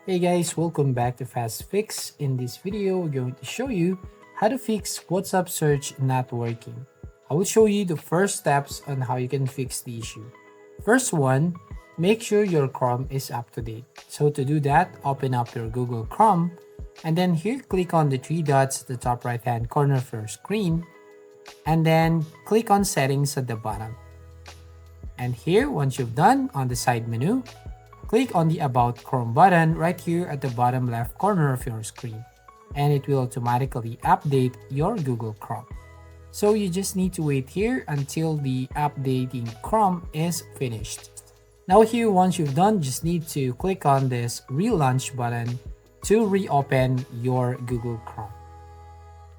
Hey guys, welcome back to Fast Fix. In this video, we're going to show you how to fix WhatsApp search not working. I will show you the first steps on how you can fix the issue. First one, make sure your Chrome is up to date. So to do that, open up your Google Chrome and then here click on the three dots at the top right hand corner of your screen and then click on settings at the bottom. And here, once you've done on the side menu, click on the About Chrome button right here at the bottom left corner of your screen, and it will automatically update your Google Chrome. So you just need to wait here until the updating Chrome is finished. Now here, once you've done, just need to click on this Relaunch button to reopen your Google Chrome.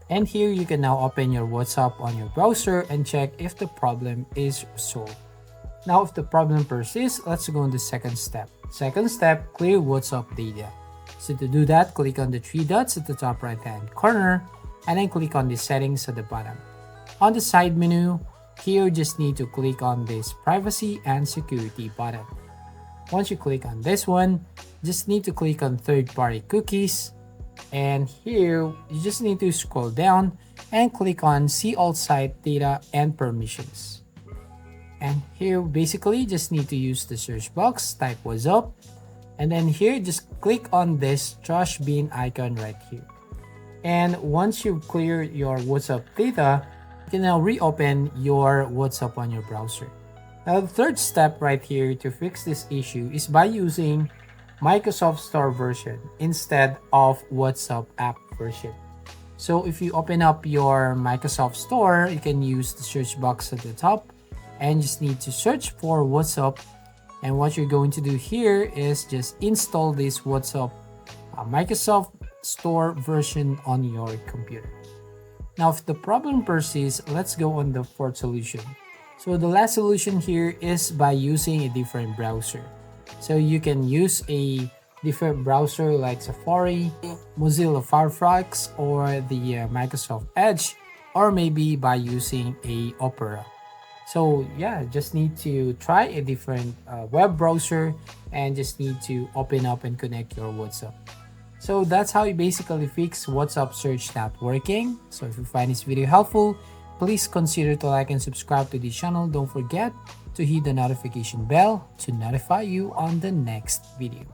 And here you can now open your WhatsApp on your browser and check if the problem is solved. Now, if the problem persists, let's go on the second step. Second step, clear WhatsApp data. So to do that, click on the three dots at the top right hand corner and then click on the settings at the bottom. On the side menu, here you just need to click on this privacy and security button. Once you click on this one, just need to click on third-party cookies. And here, you just need to scroll down and click on see all site data and permissions. And here basically just need to use the search box, type what's up, and then here just click on this trash bin icon right here. And once you clear your WhatsApp data, you can now reopen your WhatsApp on your browser. Now the third step right here to fix this issue is by using Microsoft Store version instead of WhatsApp app version. So if you open up your Microsoft Store, you can use the search box at the top and just need to search for WhatsApp. And what you're going to do here is just install this WhatsApp Microsoft Store version on your computer. Now, if the problem persists, let's go on the fourth solution. So the last solution here is by using a different browser. So you can use a different browser like Safari, Mozilla Firefox, or the Microsoft Edge, or maybe by using a Opera. So yeah, just need to try a different web browser and just need to open up and connect your WhatsApp. So that's how you basically fix WhatsApp search not working. So if you find this video helpful, please consider to like and subscribe to the channel. Don't forget to hit the notification bell to notify you on the next video.